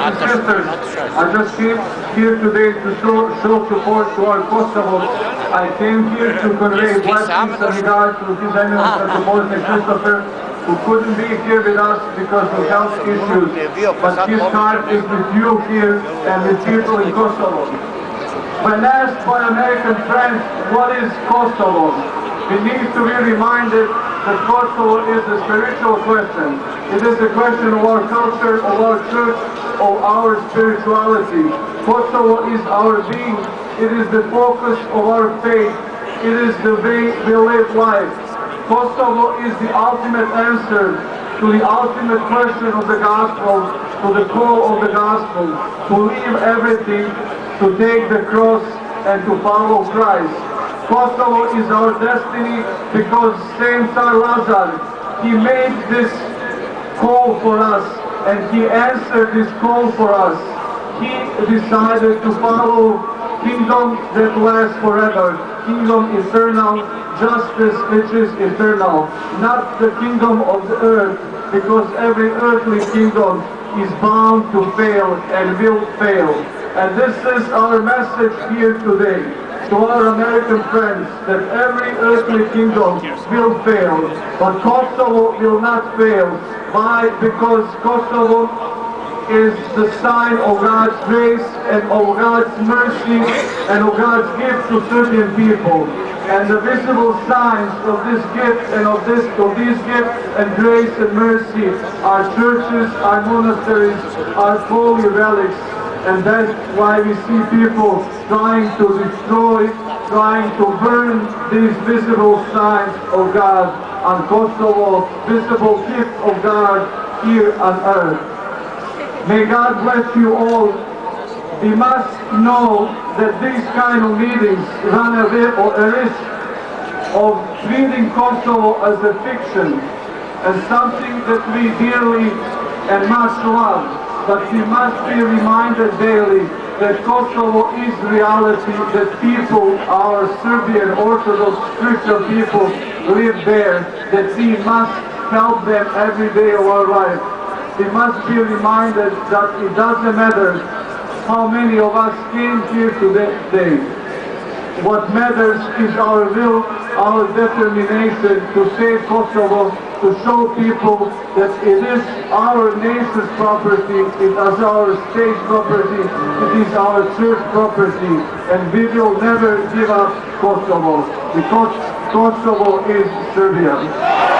and sisters, I just came here today to show support to our Kosovo. I came here to convey blessings and regards to His Eminence and to Bosnia Christopher, who couldn't be here with us because of health issues, but his heart is with you here and with people in Kosovo. When asked by American friends, what is Kosovo? We need to be reminded that Kosovo is a spiritual question. It is a question of our culture, of our church, of our spirituality. Kosovo is our being. It is the focus of our faith. It is the way we live life. Kosovo is the ultimate answer to the ultimate question of the gospel, to the call of the gospel, to leave everything, to take the cross and to follow Christ. Kosovo is our destiny because Saint Tsar Lazar, he made this call for us and he answered this call for us. He decided to follow kingdom that lasts forever, kingdom eternal, justice which is eternal, not the kingdom of the earth, because every earthly kingdom is bound to fail and will fail. And this is our message here today to our American friends, that every earthly kingdom will fail, but Kosovo will not fail. Why? Because Kosovo is the sign of God's grace and of God's mercy and of God's gift to certain people. And the visible signs of this gift and of these gifts and grace and mercy are churches, are monasteries, are holy relics. And that's why we see people trying to destroy, trying to burn these visible signs of God on Kosovo, visible gift of God here on earth. May God bless you all. We must know that these kind of meetings run a risk of treating Kosovo as a fiction and something that we dearly and much love. But we must be reminded daily that Kosovo is reality, that people, our Serbian Orthodox Christian people live there, that we must help them every day of our life. We must be reminded that it doesn't matter how many of us came here today. What matters is our will, our determination to save Kosovo, to show people that it is our nation's property, it is our state property, it is our church property, and we will never give up Kosovo, because Kosovo is Serbia.